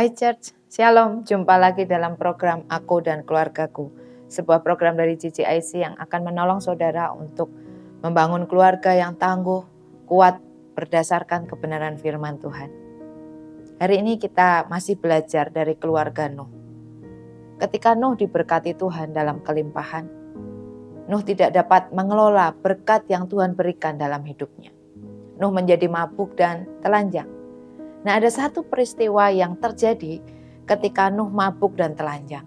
Hai Church, Shalom, jumpa lagi dalam program Aku dan Keluargaku, sebuah program dari GCIC yang akan menolong saudara untuk membangun keluarga yang tangguh, kuat, berdasarkan kebenaran firman Tuhan. Hari ini kita masih belajar dari keluarga Nuh. Ketika Nuh diberkati Tuhan dalam kelimpahan, Nuh tidak dapat mengelola berkat yang Tuhan berikan dalam hidupnya. Nuh menjadi mabuk dan telanjang. Nah, ada satu peristiwa yang terjadi ketika Nuh mabuk dan telanjang.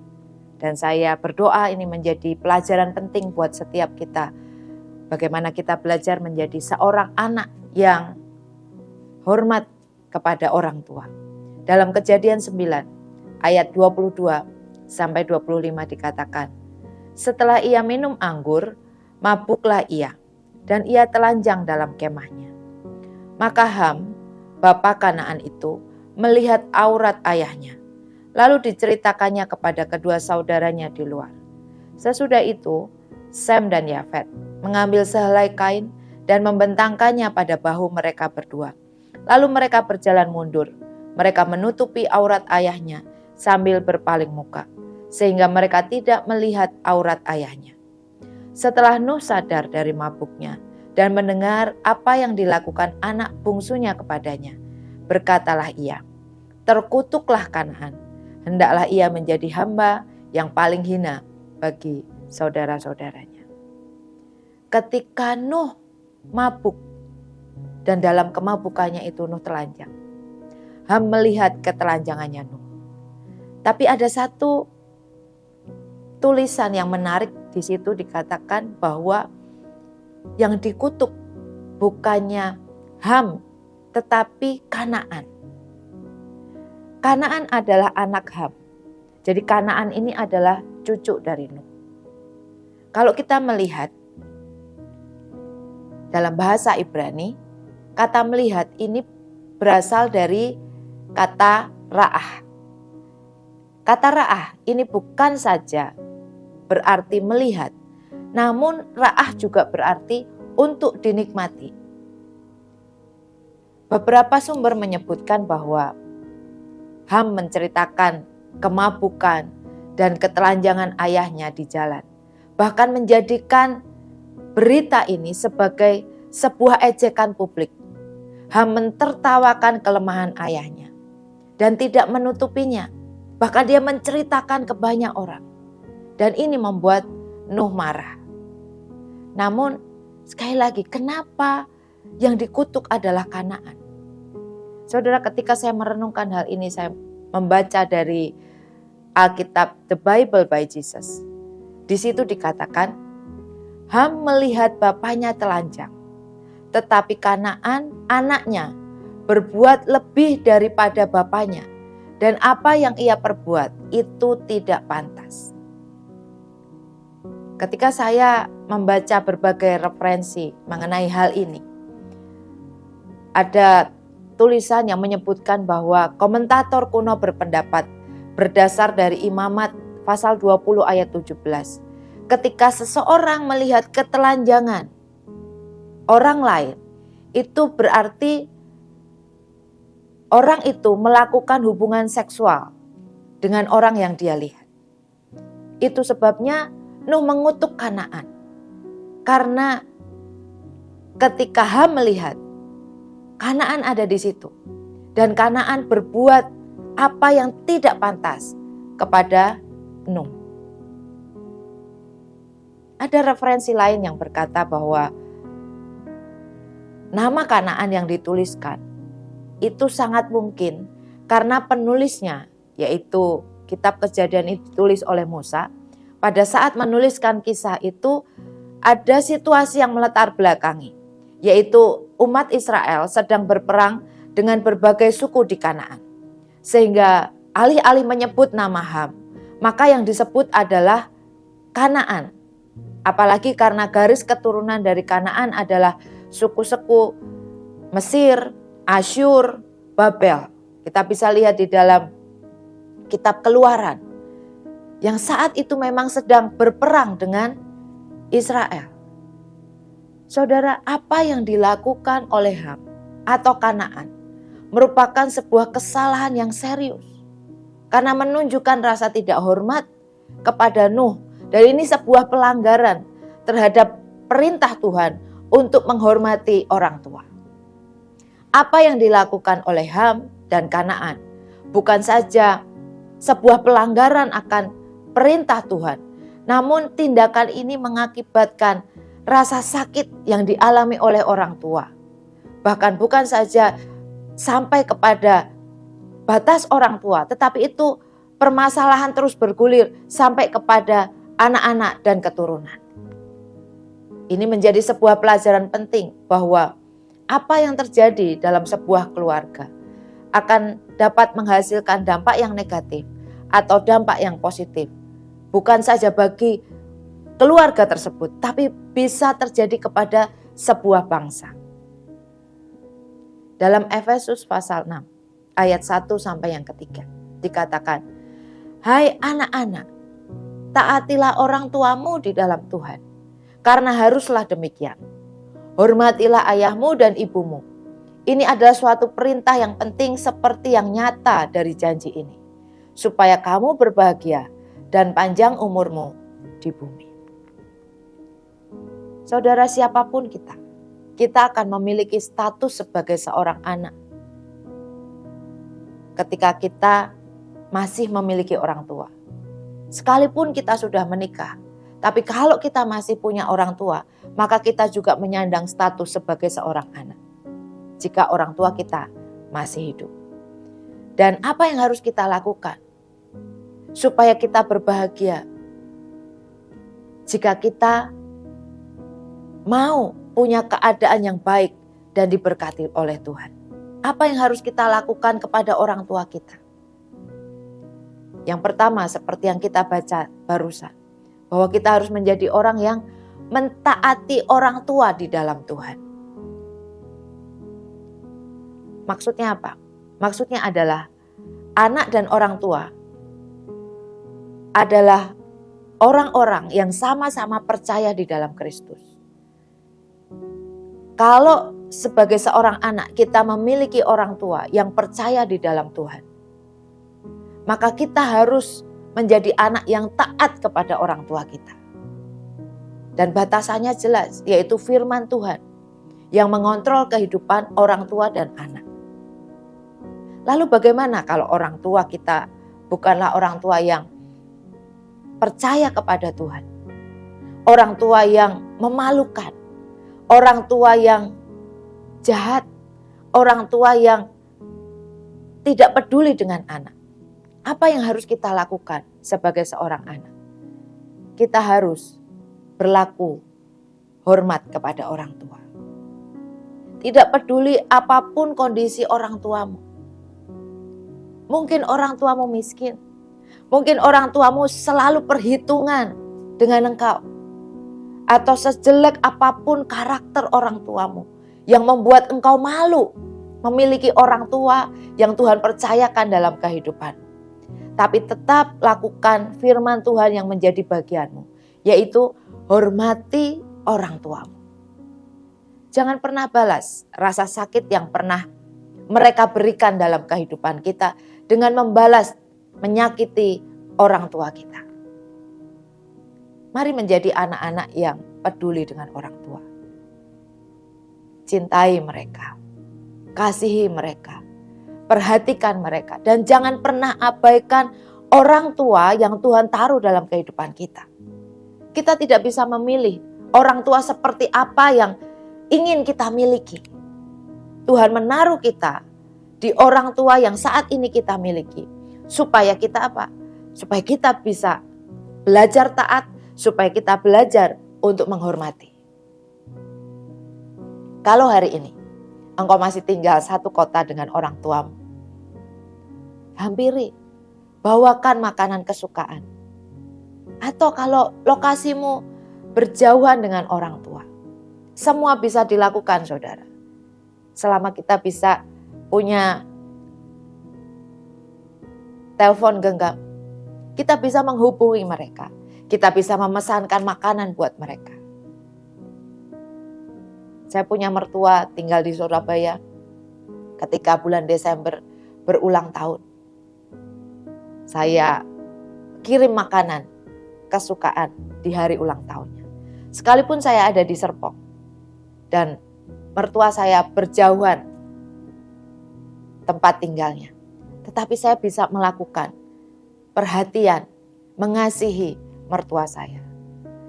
Dan saya berdoa ini menjadi pelajaran penting buat setiap kita. Bagaimana kita belajar menjadi seorang anak yang hormat kepada orang tua. Dalam Kejadian 9 ayat 22 sampai 25 dikatakan, setelah ia minum anggur, mabuklah ia, dan ia telanjang dalam kemahnya. Maka Ham, bapa Kanaan itu, melihat aurat ayahnya. Lalu diceritakannya kepada kedua saudaranya di luar. Sesudah itu, Sem dan Yafet mengambil sehelai kain dan membentangkannya pada bahu mereka berdua. Lalu mereka berjalan mundur. Mereka menutupi aurat ayahnya sambil berpaling muka, sehingga mereka tidak melihat aurat ayahnya. Setelah Nuh sadar dari mabuknya dan mendengar apa yang dilakukan anak bungsunya kepadanya, berkatalah ia, terkutuklah Kanaan, hendaklah ia menjadi hamba yang paling hina bagi saudara-saudaranya. Ketika Nuh mabuk dan dalam kemabukannya itu Nuh telanjang, Ham melihat ketelanjangannya Nuh. Tapi ada satu tulisan yang menarik di situ, dikatakan bahwa yang dikutuk bukannya Ham tetapi Kanaan. Kanaan adalah anak Ham. Jadi Kanaan ini adalah cucu dari Nuh. Kalau kita melihat dalam bahasa Ibrani, kata melihat ini berasal dari kata ra'ah. Kata ra'ah ini bukan saja berarti melihat, namun ra'ah juga berarti untuk dinikmati. Beberapa sumber menyebutkan bahwa Ham menceritakan kemabukan dan ketelanjangan ayahnya di jalan. Bahkan menjadikan berita ini sebagai sebuah ejekan publik. Ham mentertawakan kelemahan ayahnya dan tidak menutupinya. Bahkan dia menceritakan ke banyak orang. Dan ini membuat Nuh marah. Namun sekali lagi, kenapa yang dikutuk adalah Kanaan? Saudara, ketika saya merenungkan hal ini, saya membaca dari Alkitab The Bible by Jesus. Di situ dikatakan, Ham melihat bapaknya telanjang, tetapi Kanaan anaknya berbuat lebih daripada bapaknya, dan apa yang ia perbuat itu tidak pantas. Ketika saya membaca berbagai referensi mengenai hal ini, ada tulisan yang menyebutkan bahwa komentator kuno berpendapat berdasar dari Imamat pasal 20 ayat 17. Ketika seseorang melihat ketelanjangan orang lain, itu berarti orang itu melakukan hubungan seksual dengan orang yang dia lihat. Itu sebabnya Nuh mengutuk Kanaan. Karena ketika Ham melihat, Kanaan ada di situ. Dan Kanaan berbuat apa yang tidak pantas kepada Nuh. Ada referensi lain yang berkata bahwa nama Kanaan yang dituliskan itu sangat mungkin karena penulisnya, yaitu kitab Kejadian itu ditulis oleh Musa. Pada saat menuliskan kisah itu ada situasi yang melatar belakangi, yaitu umat Israel sedang berperang dengan berbagai suku di Kanaan. Sehingga alih-alih menyebut nama Ham, maka yang disebut adalah Kanaan. Apalagi karena garis keturunan dari Kanaan adalah suku-suku Mesir, Asyur, Babel. Kita bisa lihat di dalam kitab Keluaran, yang saat itu memang sedang berperang dengan Israel. Saudara, apa yang dilakukan oleh Ham atau Kanaan merupakan sebuah kesalahan yang serius. karena menunjukkan rasa tidak hormat kepada Nuh. Dan ini sebuah pelanggaran terhadap perintah Tuhan untuk menghormati orang tua. Apa yang dilakukan oleh Ham dan Kanaan bukan saja sebuah pelanggaran akan perintah Tuhan, namun tindakan ini mengakibatkan rasa sakit yang dialami oleh orang tua. Bahkan bukan saja sampai kepada batas orang tua, tetapi itu permasalahan terus bergulir sampai kepada anak-anak dan keturunan. Ini menjadi sebuah pelajaran penting bahwa apa yang terjadi dalam sebuah keluarga akan dapat menghasilkan dampak yang negatif atau dampak yang positif. Bukan saja bagi keluarga tersebut, tapi bisa terjadi kepada sebuah bangsa. Dalam Efesus pasal 6 ayat 1 sampai yang ketiga dikatakan, "Hai anak-anak, taatilah orang tuamu di dalam Tuhan, karena haruslah demikian. Hormatilah ayahmu dan ibumu. Ini adalah suatu perintah yang penting seperti yang nyata dari janji ini, supaya kamu berbahagia dan panjang umurmu di bumi." Saudara, siapapun kita akan memiliki status sebagai seorang anak. Ketika kita masih memiliki orang tua. Sekalipun kita sudah menikah, tapi kalau kita masih punya orang tua, maka kita juga menyandang status sebagai seorang anak. Jika orang tua kita masih hidup. Dan apa yang harus kita lakukan supaya kita berbahagia? Jika kita mau punya keadaan yang baik dan diberkati oleh Tuhan. Apa yang harus kita lakukan kepada orang tua kita? Yang pertama, seperti yang kita baca barusan, bahwa kita harus menjadi orang yang mentaati orang tua di dalam Tuhan. Maksudnya apa? Maksudnya adalah anak dan orang tua adalah orang-orang yang sama-sama percaya di dalam Kristus. Kalau sebagai seorang anak kita memiliki orang tua yang percaya di dalam Tuhan, maka kita harus menjadi anak yang taat kepada orang tua kita. Dan batasannya jelas, yaitu firman Tuhan yang mengontrol kehidupan orang tua dan anak. Lalu bagaimana kalau orang tua kita bukanlah orang tua yang percaya kepada Tuhan? Orang tua yang memalukan, orang tua yang jahat, orang tua yang tidak peduli dengan anak. Apa yang harus kita lakukan sebagai seorang anak? Kita harus berlaku hormat kepada orang tua. Tidak peduli apapun kondisi orang tuamu. Mungkin orang tuamu miskin. Mungkin orang tuamu selalu perhitungan dengan engkau. Atau sejelek apapun karakter orang tuamu yang membuat engkau malu memiliki orang tua yang Tuhan percayakan dalam kehidupan. Tapi tetap lakukan firman Tuhan yang menjadi bagianmu, yaitu hormati orang tuamu. Jangan pernah balas rasa sakit yang pernah mereka berikan dalam kehidupan kita dengan membalas menyakiti orang tua kita. Mari menjadi anak-anak yang peduli dengan orang tua. Cintai mereka, kasihi mereka, perhatikan mereka, dan jangan pernah abaikan orang tua yang Tuhan taruh dalam kehidupan kita. Kita tidak bisa memilih orang tua seperti apa yang ingin kita miliki. Tuhan menaruh kita di orang tua yang saat ini kita miliki. Supaya kita apa? Supaya kita bisa belajar taat, supaya kita belajar untuk menghormati. Kalau hari ini engkau masih tinggal satu kota dengan orang tuamu, hampiri, bawakan makanan kesukaan. Atau kalau lokasimu berjauhan dengan orang tua, semua bisa dilakukan, saudara. Selama kita bisa punya telepon genggam, kita bisa menghubungi mereka. Kita bisa memesankan makanan buat mereka. Saya punya mertua tinggal di Surabaya. Ketika bulan Desember berulang tahun, saya kirim makanan kesukaan di hari ulang tahunnya. Sekalipun saya ada di Serpong dan mertua saya berjauhan tempat tinggalnya, tetapi saya bisa melakukan perhatian, mengasihi mertua saya.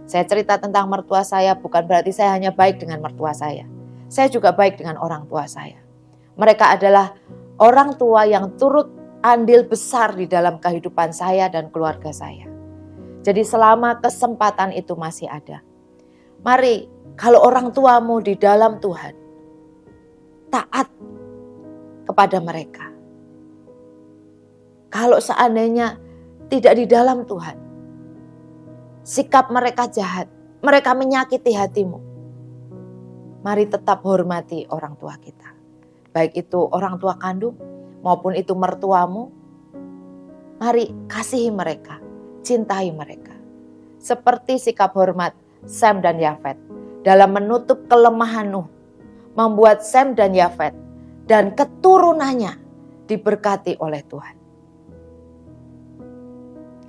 Saya cerita tentang mertua saya bukan berarti saya hanya baik dengan mertua saya. Saya juga baik dengan orang tua saya. Mereka adalah orang tua yang turut andil besar di dalam kehidupan saya dan keluarga saya. Jadi selama kesempatan itu masih ada, mari kalau orang tuamu di dalam Tuhan, taat kepada mereka. Kalau seandainya tidak di dalam Tuhan, sikap mereka jahat, mereka menyakiti hatimu, mari tetap hormati orang tua kita. Baik itu orang tua kandung maupun itu mertuamu, mari kasihi mereka, cintai mereka. Seperti sikap hormat Sem dan Yafet dalam menutup kelemahan Nuh, membuat Sem dan Yafet dan keturunannya diberkati oleh Tuhan.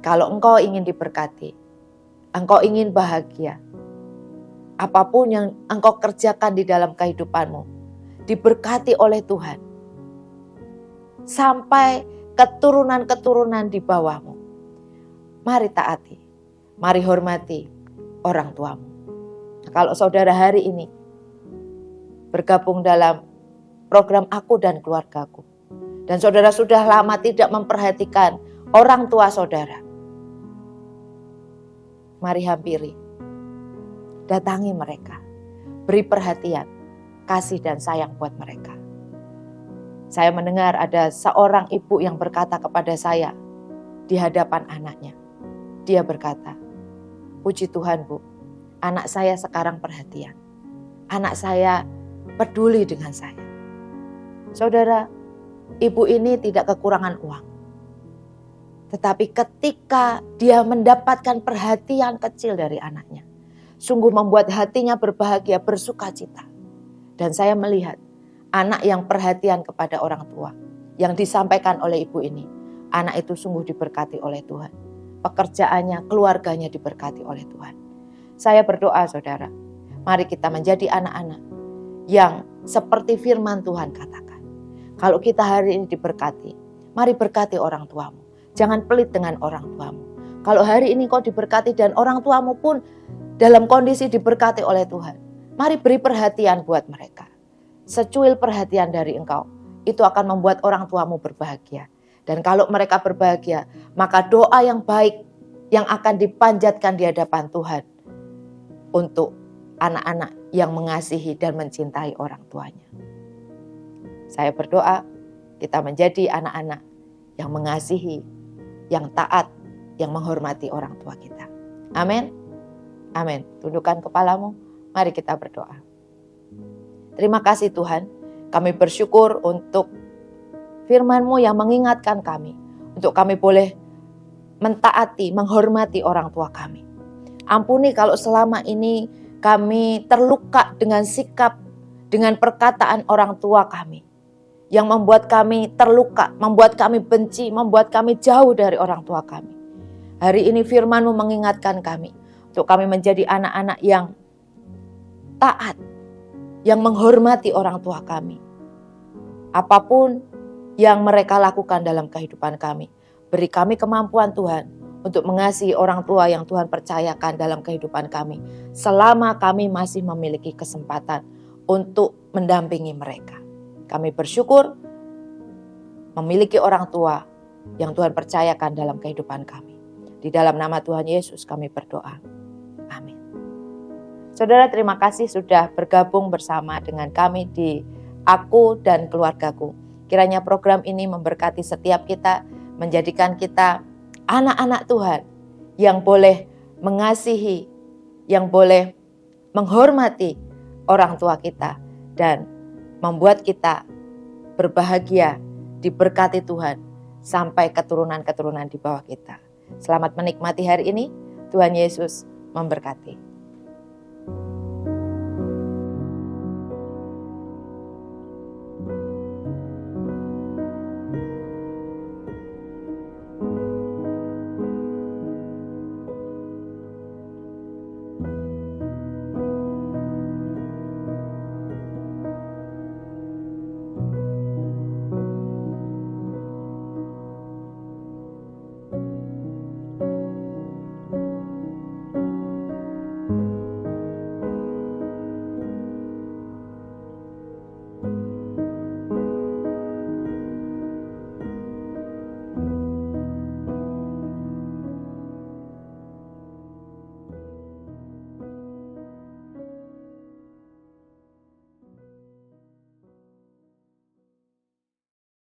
Kalau engkau ingin diberkati, engkau ingin bahagia, apapun yang engkau kerjakan di dalam kehidupanmu, diberkati oleh Tuhan. Sampai keturunan-keturunan di bawahmu. Mari taati, mari hormati orang tuamu. Kalau saudara hari ini bergabung dalam program Aku dan Keluargaku, dan saudara sudah lama tidak memperhatikan orang tua saudara, mari hampiri, datangi mereka, beri perhatian, kasih dan sayang buat mereka. Saya mendengar ada seorang ibu yang berkata kepada saya di hadapan anaknya. Dia berkata, "Puji Tuhan Bu, anak saya sekarang perhatian. Anak saya peduli dengan saya." Saudara, ibu ini tidak kekurangan uang. Tetapi ketika dia mendapatkan perhatian kecil dari anaknya, sungguh membuat hatinya berbahagia, bersuka cita. Dan saya melihat anak yang perhatian kepada orang tua yang disampaikan oleh ibu ini, anak itu sungguh diberkati oleh Tuhan. Pekerjaannya, keluarganya diberkati oleh Tuhan. Saya berdoa saudara, mari kita menjadi anak-anak yang seperti firman Tuhan katakan. Kalau kita hari ini diberkati, mari berkati orang tuamu. Jangan pelit dengan orang tuamu. Kalau hari ini kau diberkati dan orang tuamu pun dalam kondisi diberkati oleh Tuhan, mari beri perhatian buat mereka. Secuil perhatian dari engkau, itu akan membuat orang tuamu berbahagia. Dan kalau mereka berbahagia, maka doa yang baik yang akan dipanjatkan di hadapan Tuhan untuk anak-anak yang mengasihi dan mencintai orang tuanya. Saya berdoa kita menjadi anak-anak yang mengasihi, yang taat, yang menghormati orang tua kita. Amin. Amin. Tundukkan kepalamu, mari kita berdoa. Terima kasih Tuhan, kami bersyukur untuk firman-Mu yang mengingatkan kami, untuk kami boleh mentaati, menghormati orang tua kami. Ampuni kalau selama ini kami terluka dengan sikap, dengan perkataan orang tua kami, yang membuat kami terluka, membuat kami benci, membuat kami jauh dari orang tua kami. Hari ini firman-Mu mengingatkan kami, untuk kami menjadi anak-anak yang taat, yang menghormati orang tua kami. Apapun yang mereka lakukan dalam kehidupan kami, beri kami kemampuan Tuhan untuk mengasihi orang tua yang Tuhan percayakan dalam kehidupan kami, selama kami masih memiliki kesempatan untuk mendampingi mereka. Kami bersyukur memiliki orang tua yang Tuhan percayakan dalam kehidupan kami. Di dalam nama Tuhan Yesus kami berdoa. Amin. Saudara, terima kasih sudah bergabung bersama dengan kami di Aku dan Keluargaku. Kiranya program ini memberkati setiap kita, menjadikan kita anak-anak Tuhan yang boleh mengasihi, yang boleh menghormati orang tua kita, dan membuat kita berbahagia, diberkati Tuhan sampai keturunan-keturunan di bawah kita. Selamat menikmati hari ini. Tuhan Yesus memberkati.